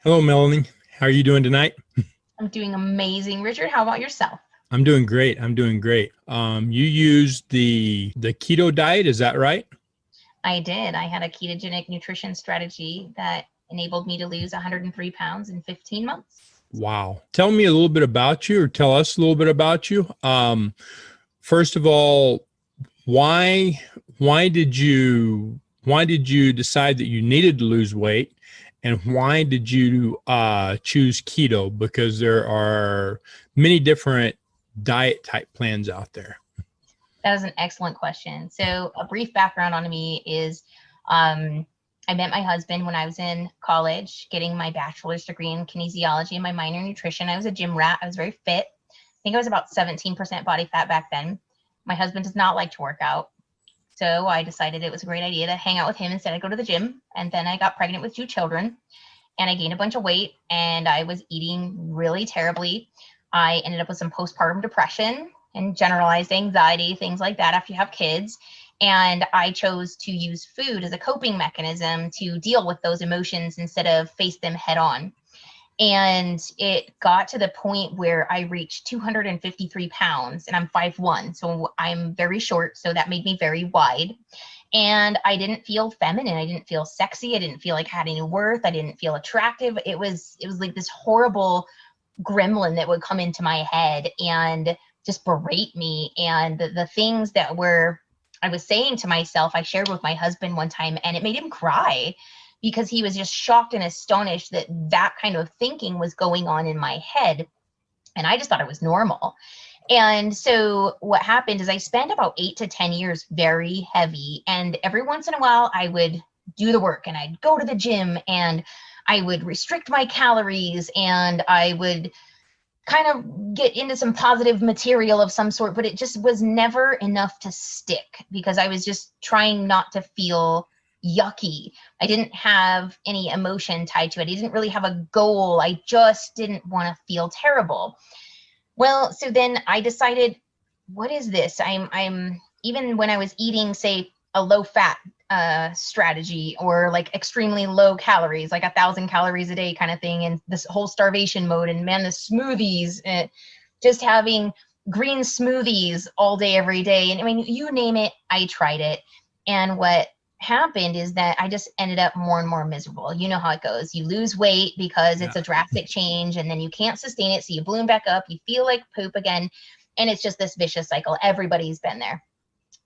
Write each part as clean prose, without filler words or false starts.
Hello, Melanie. How are you doing tonight? I'm doing amazing. Richard, how about yourself? I'm doing great. I'm doing great. You used the keto diet, is that right? I did. I had a ketogenic nutrition strategy that enabled me to lose 103 pounds in 15 months. Wow. Tell me a little bit about you, or tell us a little bit about you. First of all, why why did you why did you decide that you needed to lose weight, and why did you choose keto? Because there are many different diet type plans out there. That is an excellent question. So, a brief background on me is um, I met my husband when I was in college, getting my bachelor's degree in kinesiology and my minor in nutrition. I was a gym rat. I was very fit. I think I was about 17% body fat back then. My husband does not like to work out. So I decided it was a great idea to hang out with him instead of go to the gym. And then I got pregnant with two children and I gained a bunch of weight and I was eating really terribly. I ended up with some postpartum depression and generalized anxiety, things like that after you have kids. And I chose to use food as a coping mechanism to deal with those emotions instead of face them head on. And it got to the point where I reached 253 pounds and I'm 5'1". So I'm very short. So that made me very wide. And I didn't feel feminine. I didn't feel sexy. I didn't feel like I had any worth. I didn't feel attractive. It was like this horrible gremlin that would come into my head and just berate me. And the things that were I was saying to myself, I shared with my husband one time, and it made him cry because he was just shocked and astonished that that kind of thinking was going on in my head. And I just thought it was normal. And so what happened is I spent about 8 to 10 years very heavy. And every once in a while, I would do the work and I'd go to the gym and I would restrict my calories and I would kind of get into some positive material of some sort, but it just was never enough to stick because I was just trying not to feel yucky. I didn't have any emotion tied to it. I didn't really have a goal. I just didn't want to feel terrible. Well, so then I decided, what is this? I'm even when I was eating, say, a low fat strategy or like extremely low calories, like 1,000 calories a day kind of thing, and this whole starvation mode, and man, the smoothies, and just having green smoothies all day, every day. And I mean, you name it, I tried it. And what happened is that I just ended up more and more miserable. You know how it goes. You lose weight because Yeah. it's a drastic change and then you can't sustain it. So you bloom back up, you feel like poop again. And it's just this vicious cycle. Everybody's been there.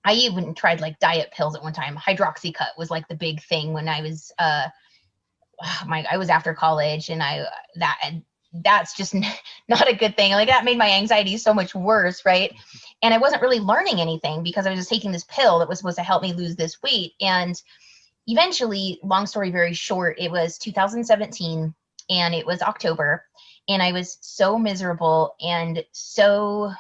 I even tried like diet pills at one time. Hydroxycut was like the big thing when I was I was after college, and that's just not a good thing. Like that made my anxiety so much worse, right? And I wasn't really learning anything because I was just taking this pill that was supposed to help me lose this weight. And eventually, long story very short, it was 2017 and it was October, and I was so miserable and so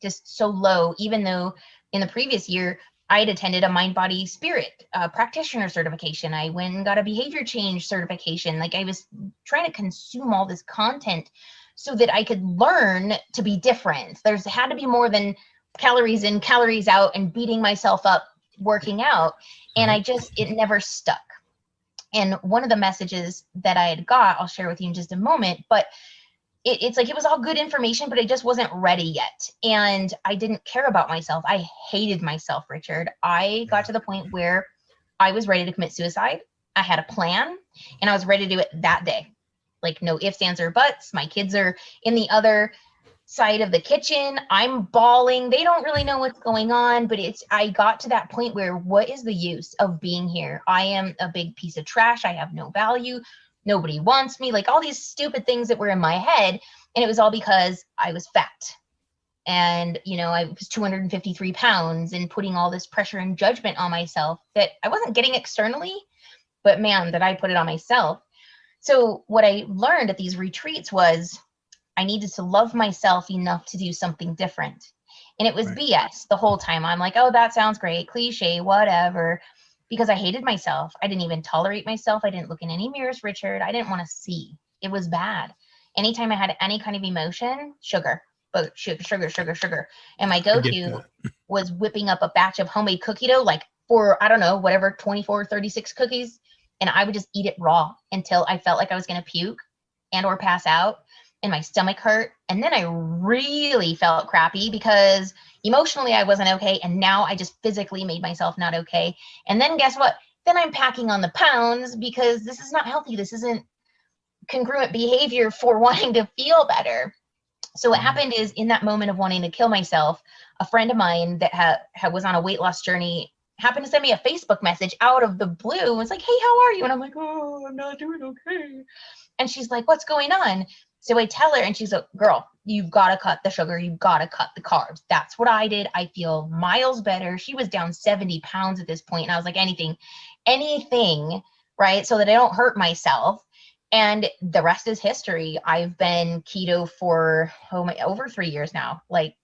just so low, even though in the previous year I had attended a mind body spirit practitioner certification. I went and got a behavior change certification. Like I was trying to consume all this content so that I could learn to be different. There's had to be more than calories in, calories out, and beating myself up working out. And Right. it never stuck. And one of the messages that I had got, I'll share with you in just a moment, but it's like it was all good information, but I just wasn't ready yet. And I didn't care about myself. I hated myself, Richard. I got Yeah. to the point where I was ready to commit suicide. I had a plan and I was ready to do it that day. Like no ifs, ands, or buts. My kids are in the other side of the kitchen. I'm bawling. They don't really know what's going on, but I got to that point where what is the use of being here? I am a big piece of trash. I have no value. Nobody wants me. Like all these stupid things that were in my head. And it was all because I was fat. And, I was 253 pounds and putting all this pressure and judgment on myself that I wasn't getting externally, but man, that I put it on myself. So what I learned at these retreats was I needed to love myself enough to do something different. And it was Right. BS the whole time. I'm like, oh, that sounds great, cliche, whatever, because I hated myself. I didn't even tolerate myself. I didn't look in any mirrors, Richard. I didn't want to see. It was bad. Anytime I had any kind of emotion, sugar, but sugar, sugar, sugar, sugar. And my I get go-to that. was whipping up a batch of homemade cookie dough, like for, I don't know, whatever, 24, 36 cookies, and I would just eat it raw until I felt like I was going to puke and or pass out and my stomach hurt. And then I really felt crappy because emotionally I wasn't okay. And now I just physically made myself not okay. And then guess what? Then I'm packing on the pounds because this is not healthy. This isn't congruent behavior for wanting to feel better. So what happened is, in that moment of wanting to kill myself, a friend of mine that was on a weight loss journey happened to send me a Facebook message out of the blue and was like, hey, how are you? And I'm like, oh, I'm not doing okay. And she's like, what's going on? So I tell her, and she's like, girl, you've got to cut the sugar. You've got to cut the carbs. That's what I did. I feel miles better. She was down 70 pounds at this point. And I was like, anything, right? So that I don't hurt myself. And the rest is history. I've been keto for over 3 years now, like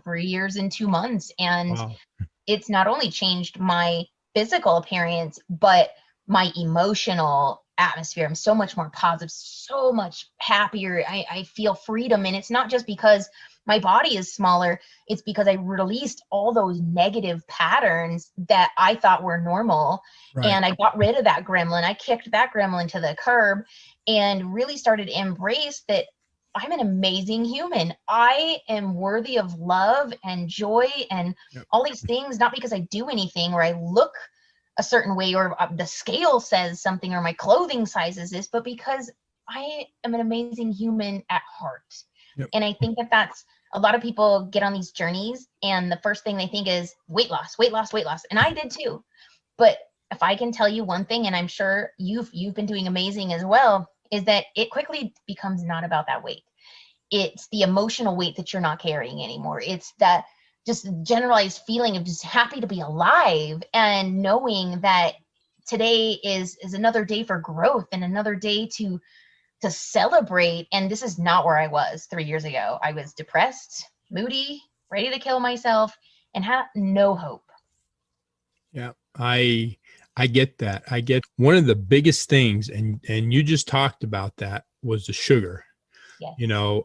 3 years and 2 months. And wow. It's not only changed my physical appearance, but my emotional atmosphere. I'm so much more positive, so much happier. I feel freedom. And it's not just because my body is smaller. It's because I released all those negative patterns that I thought were normal. Right. And I got rid of that gremlin. I kicked that gremlin to the curb and really started to embrace that I'm an amazing human. I am worthy of love and joy and all these things, not because I do anything or I look a certain way or the scale says something or my clothing size is this, but because I am an amazing human at heart. Yep. And I think that that's a lot of people get on these journeys and the first thing they think is weight loss, weight loss, weight loss. And I did too. But if I can tell you one thing, and I'm sure you've been doing amazing as well, is that it quickly becomes not about that weight. It's the emotional weight that you're not carrying anymore. It's that just generalized feeling of just happy to be alive and knowing that today is another day for growth and another day to celebrate. And this is not where I was 3 years ago. I was depressed, moody, ready to kill myself, and had no hope. Yeah, I get that. I get one of the biggest things, and you just talked about that, was the sugar. Yes. You know,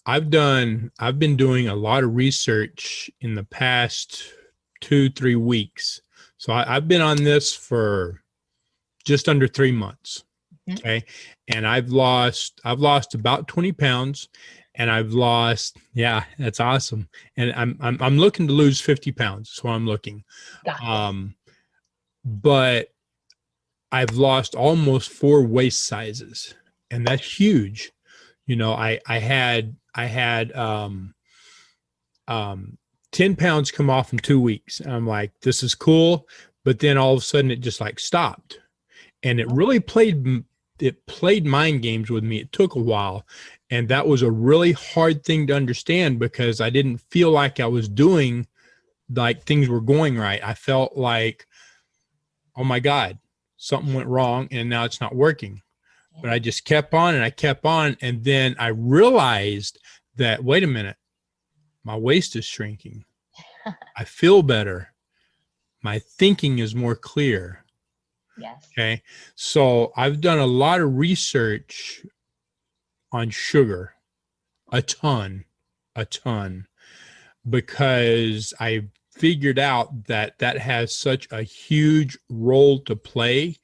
I've been doing a lot of research in the past 2-3 weeks. So I've been on this for just under 3 months. Okay. And I've lost about 20 pounds, and I've lost, yeah, that's awesome. And I'm looking to lose 50 pounds. That's what I'm looking. But I've lost almost 4 waist sizes, and that's huge. You know, I had 10 pounds come off in 2 weeks. And I'm like, this is cool. But then all of a sudden it just like stopped, and it really played mind games with me. It took a while. And that was a really hard thing to understand because I didn't feel like I was doing, like things were going right. I felt like, oh my God, something went wrong and now it's not working. But I just kept on and I kept on. And then I realized that, wait a minute, my waist is shrinking. I feel better. My thinking is more clear. Yes. Okay. So I've done a lot of research on sugar, a ton, because I figured out that has such a huge role to play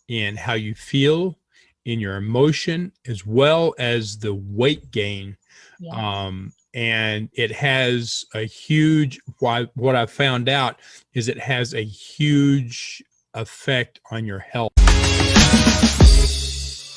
in how you feel, in your emotion, as well as the weight gain. Yes. And it has a huge, what I found out is it has a huge effect on your health.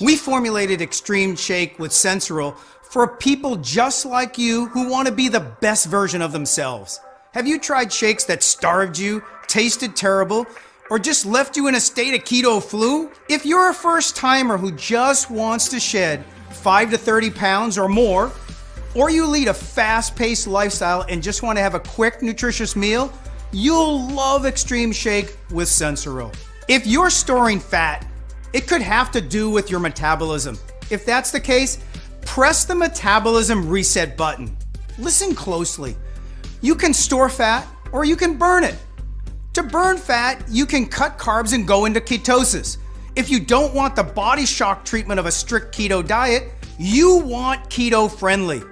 We formulated Extreme Shake with Sensoril for people just like you who want to be the best version of themselves. Have you tried shakes that starved you, tasted terrible, or just left you in a state of keto flu? If you're a first timer who just wants to shed 5 to 30 pounds or more, or you lead a fast-paced lifestyle and just want to have a quick, nutritious meal, you'll love Extreme Shake with Sensoril. If you're storing fat, it could have to do with your metabolism. If that's the case, press the metabolism reset button. Listen closely. You can store fat or you can burn it. To burn fat, you can cut carbs and go into ketosis. If you don't want the body shock treatment of a strict keto diet, you want keto friendly.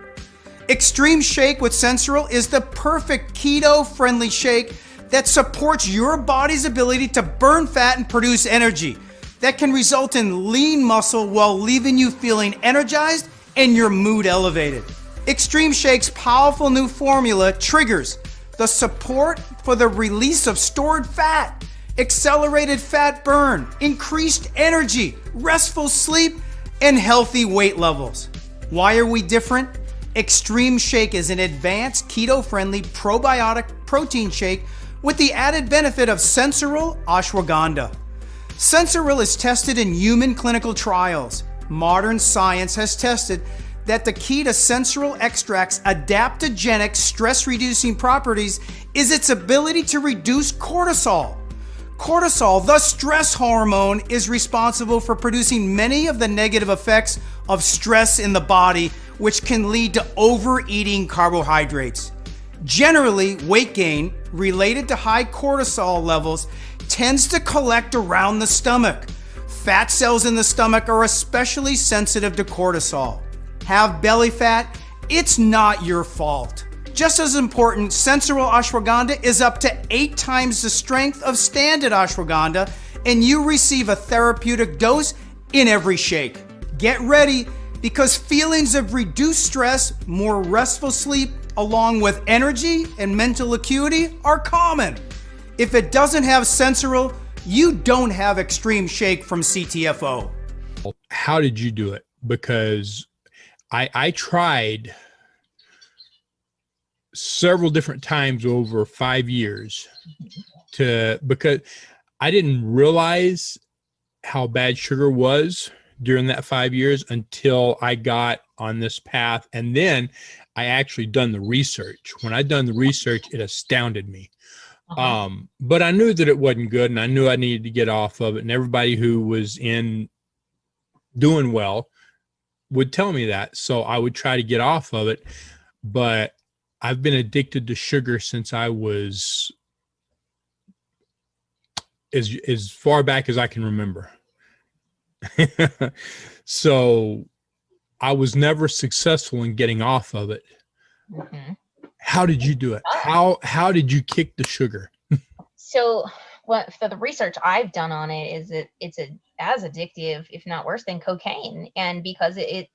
Extreme Shake with Sensoril is the perfect keto friendly shake that supports your body's ability to burn fat and produce energy that can result in lean muscle while leaving you feeling energized and your mood elevated. Extreme Shake's powerful new formula triggers the support for the release of stored fat, accelerated fat burn, increased energy, restful sleep, and healthy weight levels. Why are we different? Extreme Shake is an advanced keto-friendly probiotic protein shake with the added benefit of sensoril ashwagandha. Sensoril is tested in human clinical trials. Modern science has tested that the key to sensoril extract's adaptogenic stress-reducing properties is its ability to reduce cortisol. Cortisol, the stress hormone, is responsible for producing many of the negative effects of stress in the body, which can lead to overeating carbohydrates. Generally, weight gain related to high cortisol levels tends to collect around the stomach. Fat cells in the stomach are especially sensitive to cortisol. Have belly fat? It's not your fault. Just as important, sensoril ashwagandha is up to 8 times the strength of standard ashwagandha, and you receive a therapeutic dose in every shake. Get ready, because feelings of reduced stress, more restful sleep, along with energy and mental acuity are common. If it doesn't have sensoril, you don't have Extreme Shake from CTFO. How did you do it? Because I tried several different times over 5 years because I didn't realize how bad sugar was during that 5 years until I got on this path. And then I actually done the research. When I done the research, it astounded me. But I knew that it wasn't good, and I knew I needed to get off of it. And everybody who was in doing well would tell me that. So I would try to get off of it. But I've been addicted to sugar since I was as far back as I can remember. So I was never successful in getting off of it. How did you do it? How did you kick the sugar? So the research I've done on it is that it's as addictive, if not worse, than cocaine. And because it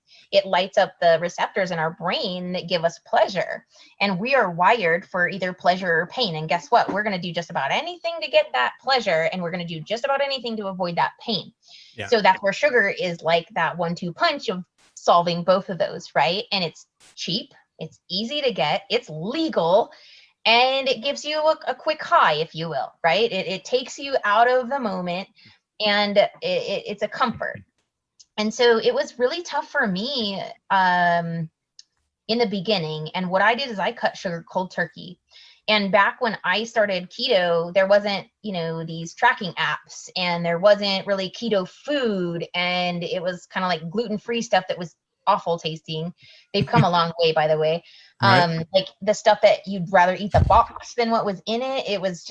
lights up the receptors in our brain that give us pleasure. And we are wired for either pleasure or pain. And guess what? We're going to do just about anything to get that pleasure. And we're going to do just about anything to avoid that pain. Yeah. So that's where sugar is like that 1-2 punch of solving both of those, right? And it's cheap. It's easy to get. It's legal. And it gives you a quick high, if you will, right? It takes you out of the moment, and it's a comfort. And so it was really tough for me in the beginning. And what I did is I cut sugar cold turkey. And back when I started keto, there wasn't, these tracking apps, and there wasn't really keto food. And it was kind of like gluten-free stuff that was awful tasting. They've come a long way, by the way. Right. Like the stuff that you'd rather eat the box than what was in it. It was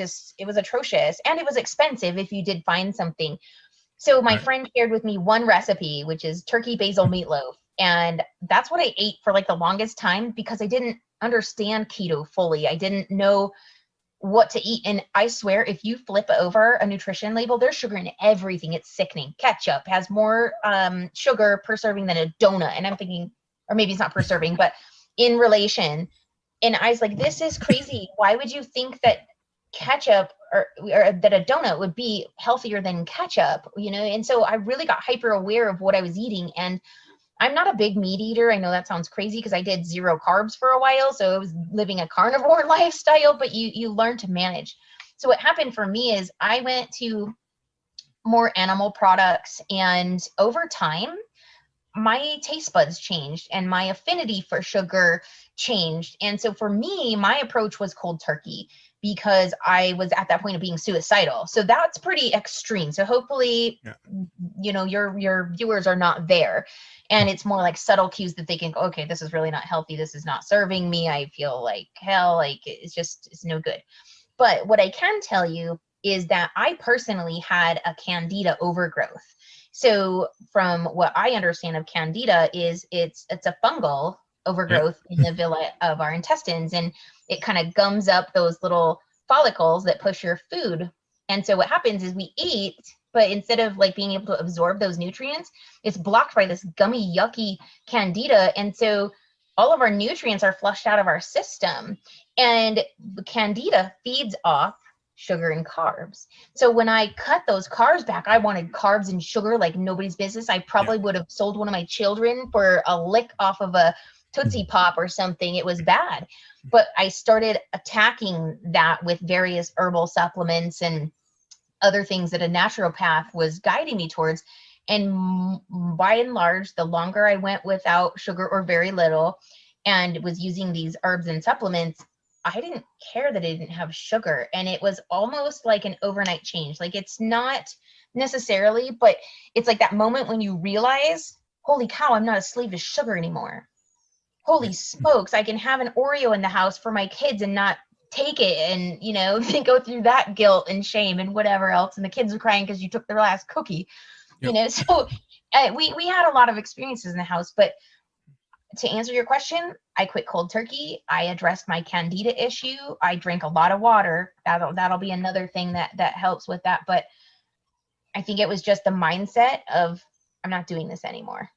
atrocious, and it was expensive if you did find something. So my friend shared with me one recipe, which is turkey basil meatloaf. And that's what I ate for like the longest time, because I didn't understand keto fully. I didn't know what to eat. And I swear, if you flip over a nutrition label, there's sugar in everything. It's sickening. Ketchup has more sugar per serving than a donut. And I'm thinking, or maybe it's not per serving, but in relation. And I was like, this is crazy. Why would you think that ketchup or that a donut would be healthier than ketchup, And so I really got hyper aware of what I was eating. And I'm not a big meat eater. I know that sounds crazy because I did 0 carbs for a while. So I was living a carnivore lifestyle, but you learn to manage. So what happened for me is I went to more animal products, and over time, my taste buds changed and my affinity for sugar changed. And so for me, my approach was cold turkey, because I was at that point of being suicidal. So that's pretty extreme. So hopefully, your viewers are not there. And it's more like subtle cues that they can go, okay, this is really not healthy. This is not serving me. I feel like hell, like it's no good. But what I can tell you is that I personally had a candida overgrowth. So from what I understand of candida is it's a fungal overgrowth in the villi of our intestines, and it kind of gums up those little follicles that push your food. And so what happens is we eat, but instead of like being able to absorb those nutrients, it's blocked by this gummy, yucky candida. And so all of our nutrients are flushed out of our system, and the candida feeds off sugar and carbs. So when I cut those carbs back, I wanted carbs and sugar like nobody's business. I probably would have sold one of my children for a lick off of a Tootsie Pop or something. It was bad. But I started attacking that with various herbal supplements and other things that a naturopath was guiding me towards. And by and large, the longer I went without sugar or very little and was using these herbs and supplements, I didn't care that it didn't have sugar. And it was almost like an overnight change. Like, it's not necessarily, but it's like that moment when you realize, holy cow, I'm not a slave to sugar anymore. Holy smokes, I can have an Oreo in the house for my kids and not take it, and, you know, they go through that guilt and shame and whatever else. And the kids are crying because you took their last cookie, you know? So we had a lot of experiences in the house, but to answer your question, I quit cold turkey. I addressed my candida issue. I drank a lot of water. That'll be another thing that helps with that. But I think it was just the mindset of, I'm not doing this anymore.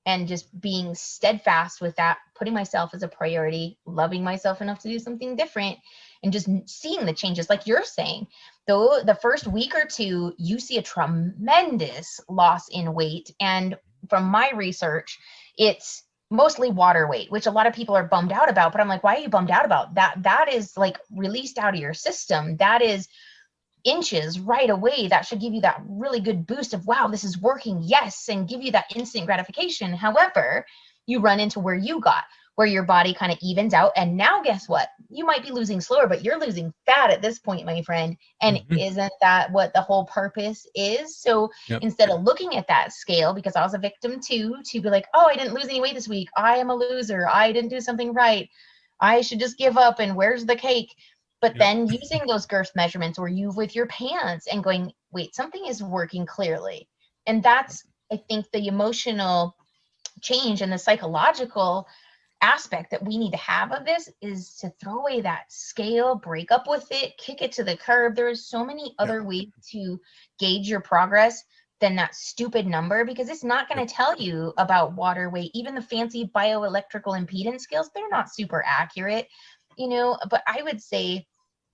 And just being steadfast with that, putting myself as a priority, loving myself enough to do something different, and just seeing the changes. Like you're saying, though, the first week or two, you see a tremendous loss in weight. And from my research, it's mostly water weight, which a lot of people are bummed out about. But I'm like, why are you bummed out about that? That is like released out of your system. That is inches right away. That should give you that really good boost of, wow, this is working. Yes. And give you that instant gratification. However, you run into where you got, where your body kind of evens out. And now guess what? You might be losing slower, but you're losing fat at this point, my friend. And isn't that what the whole purpose is? So instead of looking at that scale, because I was a victim too, to be like, oh, I didn't lose any weight this week. I am a loser. I didn't do something right. I should just give up. And where's the cake? But then using those girth measurements, or you with your pants, and going, wait, something is working clearly. And that's, I think, the emotional change and the psychological aspect that we need to have of this, is to throw away that scale, break up with it, kick it to the curb. There is so many other ways to gauge your progress than that stupid number, because it's not going to tell you about water weight. Even the fancy bioelectrical impedance scales, they're not super accurate, you know. But I would say,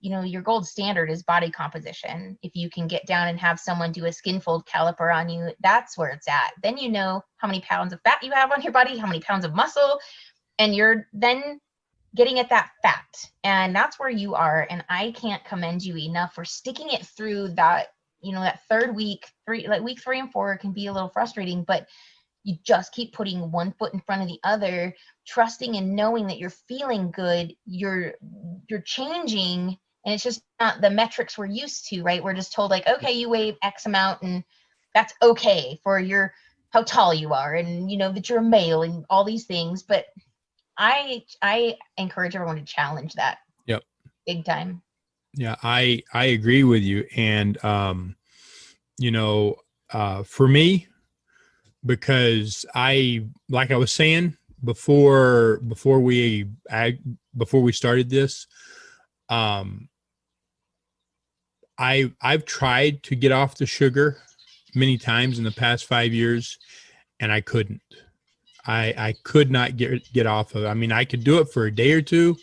you know, your gold standard is body composition. If you can get down and have someone do a skin fold caliper on you, that's where it's at. Then you know how many pounds of fat you have on your body, how many pounds of muscle, and you're then getting at that fat. And that's where you are. And I can't commend you enough for sticking it through that, you know, that third week, week 3 and 4 can be a little frustrating, but you just keep putting one foot in front of the other, trusting and knowing that you're feeling good, you're changing. And it's just not the metrics we're used to, right? We're just told like, okay, you weigh X amount and that's okay for how tall you are, and, you know, that you're a male and all these things. But I encourage everyone to challenge that. Yep. Big time. Yeah, I agree with you. And, you know, for me, because like I was saying before we started this, I've tried to get off the sugar many times in the past 5 years, and I couldn't. I could not get off of it. I mean, I could do it for a day or two.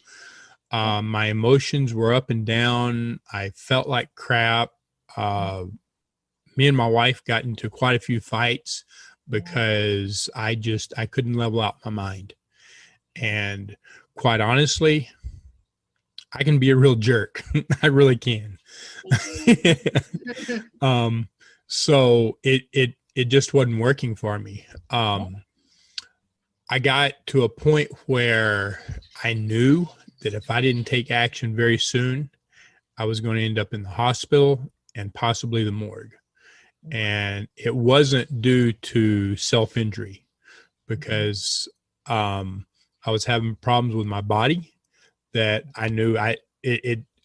My emotions were up and down. I felt like crap. Me and my wife got into quite a few fights because I couldn't level out my mind. And quite honestly, I can be a real jerk. I really can. So it just wasn't working for me. I got to a point where I knew that if I didn't take action very soon, I was going to end up in the hospital and possibly the morgue. And it wasn't due to self-injury, because I was having problems with my body that I knew I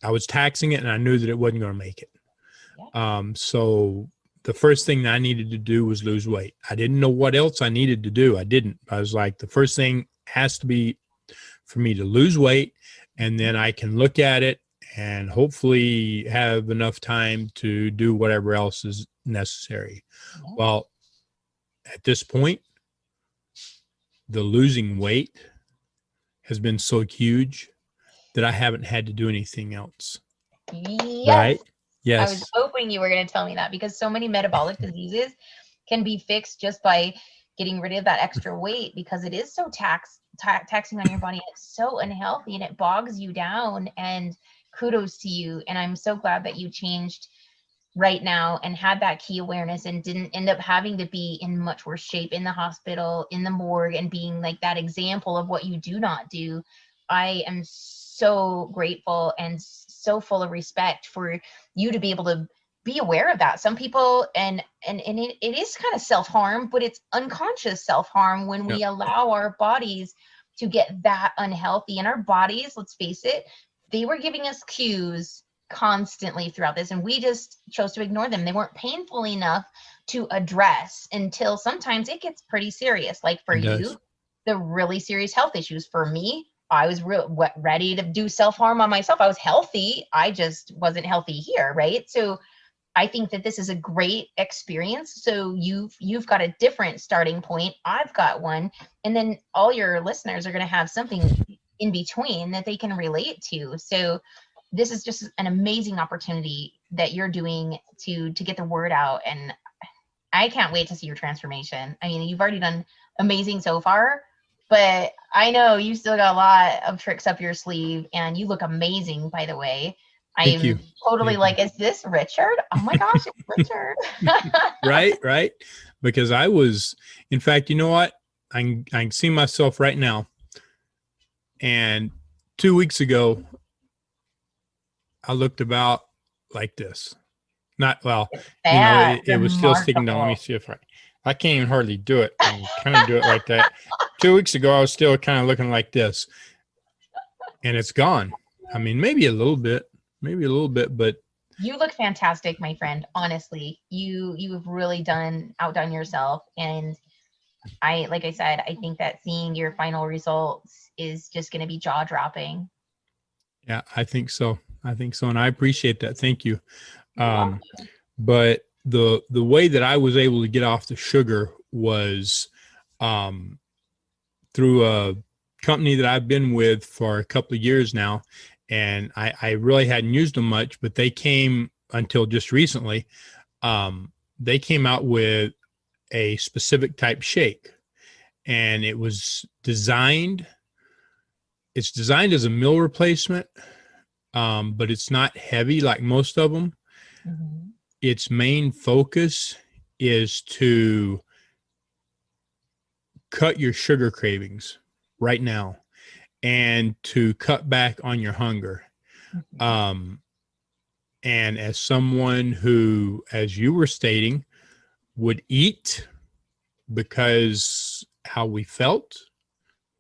was taxing it, and I knew that it wasn't going to make it. So the first thing that I needed to do was lose weight. I didn't know what else I needed to do. I didn't. I was like, the first thing has to be for me to lose weight, and then I can look at it and hopefully have enough time to do whatever else is necessary. Well, at this point, the losing weight has been so huge that I haven't had to do anything else. Yes. Right? I was Yes. hoping you were going to tell me that, because so many metabolic diseases can be fixed just by getting rid of that extra weight, because it is so taxing on your body. It's so unhealthy and it bogs you down, and kudos to you. And I'm so glad that you changed right now and had that key awareness and didn't end up having to be in much worse shape in the hospital, in the morgue, and being like that example of what you do not do. I am so grateful and so full of respect for you to be able to be aware of that. Some people, and it is kind of self-harm, but it's unconscious self-harm when we allow our bodies to get that unhealthy. And our bodies, let's face it, they were giving us cues constantly throughout this, and we just chose to ignore them. They weren't painful enough to address until sometimes it gets pretty serious. Like for you, the really serious health issues. For me, I was ready to do self-harm on myself. I was healthy, I just wasn't healthy here, right? So I think that this is a great experience. So you've got a different starting point. I've got one, and then all your listeners are going to have something in between that they can relate to. So this is just an amazing opportunity that you're doing to get the word out. And I can't wait to see your transformation. I mean, you've already done amazing so far, but I know you still got a lot of tricks up your sleeve, and you look amazing, by the way. I'm totally like, is this Richard? Oh my gosh, it's Richard. Right. Because I was, in fact, you know what? I can see myself right now. And 2 weeks ago, I looked about like this. Not well, it was still sticking down. Let me see if I can't even hardly do it. I can kind of do it like that. 2 weeks ago, I was still kind of looking like this, and it's gone. I mean, maybe a little bit, but you look fantastic, my friend. Honestly, you've really outdone yourself. And like I said, I think that seeing your final results is just going to be jaw dropping. Yeah, I think so. And I appreciate that. Thank you. But the way that I was able to get off the sugar was through a company that I've been with for a couple of years now. And I really hadn't used them much, but they came until just recently. They came out with a specific type shake, and it was designed as a meal replacement. But it's not heavy like most of them. Mm-hmm. Its main focus is to cut your sugar cravings right now and to cut back on your hunger. Mm-hmm. And as someone who, as you were stating, would eat because how we felt,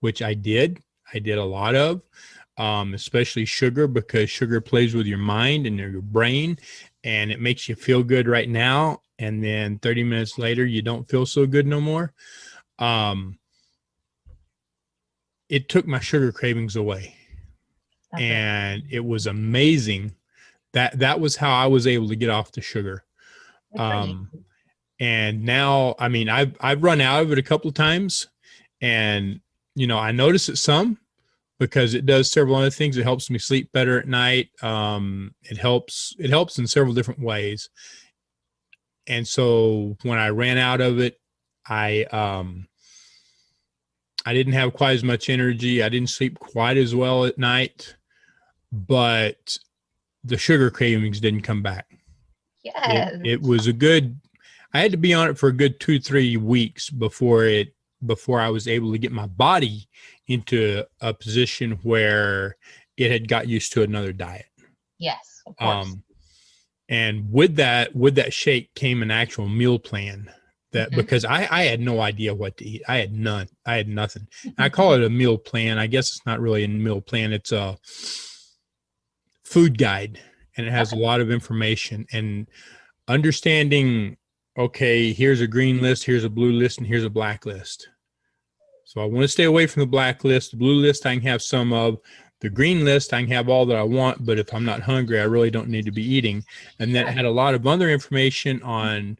which I did a lot of, especially sugar, because sugar plays with your mind and your brain, and it makes you feel good right now. And then 30 minutes later, you don't feel so good no more. It took my sugar cravings away. Okay. And it was amazing. That was how I was able to get off the sugar. And now, I mean, I've run out of it a couple of times, and, I notice it some, because it does several other things. It helps me sleep better at night. It helps in several different ways. And so when I ran out of it, I didn't have quite as much energy. I didn't sleep quite as well at night, but the sugar cravings didn't come back. Yes. It was I had to be on it for a good 2-3 weeks before I was able to get my body into a position where it had got used to another diet. Yes, of course. And with that shake came an actual meal plan that, mm-hmm. because I had no idea what to eat. I had nothing. I call it a meal plan. I guess it's not really a meal plan. It's a food guide, and it has a lot of information and understanding. Okay, here's a green list, here's a blue list, and here's a black list. So I want to stay away from the black list. The blue list I can have some of. the green list, I can have all that I want, but if I'm not hungry, I really don't need to be eating. And then it had a lot of other information on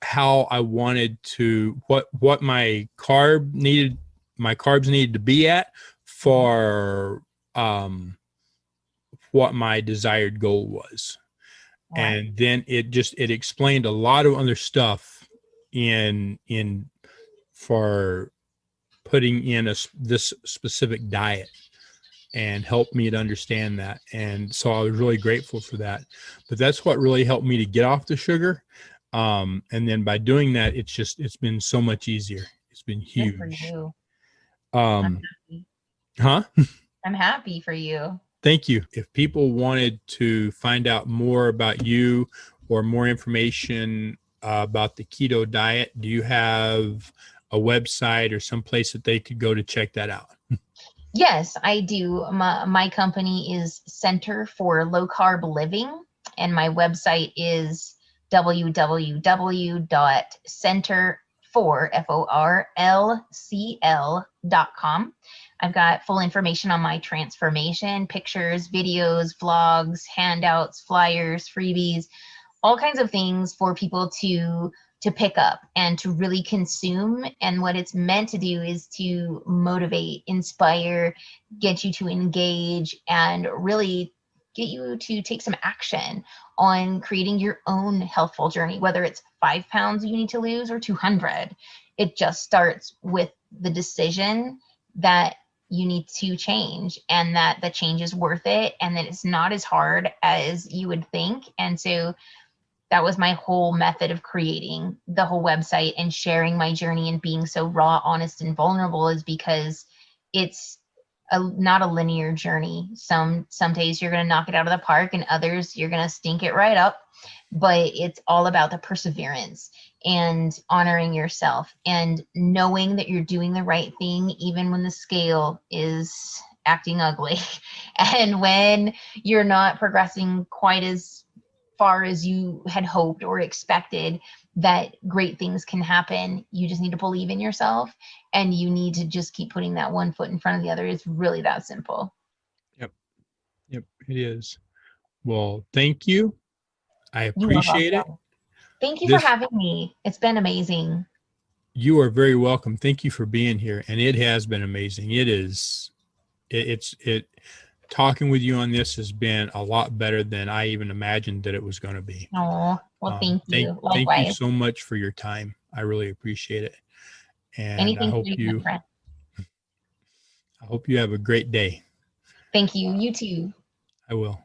how I wanted to, what my carbs needed to be at for what my desired goal was. And then it explained a lot of other stuff in for putting in this specific diet, and helped me to understand that. And so I was really grateful for that. But that's what really helped me to get off the sugar. And then by doing that, it's been so much easier. It's been huge. Good for you. Um, I'm happy for you. Thank you. If people wanted to find out more about you or more information about the keto diet, do you have a website or some place that they could go to check that out? Yes, I do. My company is Center for Low Carb Living, and my website is www.centerforlcl.com. I've got full information on my transformation, pictures, videos, vlogs, handouts, flyers, freebies, all kinds of things for people to pick up and to really consume. And what it's meant to do is to motivate, inspire, get you to engage, and really get you to take some action on creating your own healthful journey, whether it's 5 pounds you need to lose or 200. It just starts with the decision that you need to change, and that the change is worth it, and that it's not as hard as you would think. And so that was my whole method of creating the whole website and sharing my journey and being so raw, honest, and vulnerable, is because it's not a linear journey. Some days you're going to knock it out of the park, and others you're going to stink it right up. But it's all about the perseverance and honoring yourself and knowing that you're doing the right thing, even when the scale is acting ugly and when you're not progressing quite as far as you had hoped or expected. That great things can happen. You just need to believe in yourself, and you need to just keep putting that one foot in front of the other. It's really that simple. Yep, it is. Well, thank you. I You are appreciate it. welcome. Thank you for having me. It's been amazing. You are very welcome. Thank you for being here. And it has been amazing. It's talking with you on this has been a lot better than I even imagined that it was going to be. Oh, well, thank you. Thank you Likewise. so much for your time. I really appreciate it. And Anything I hope for you, my friend. I hope you have a great day. Thank you. You too. I will.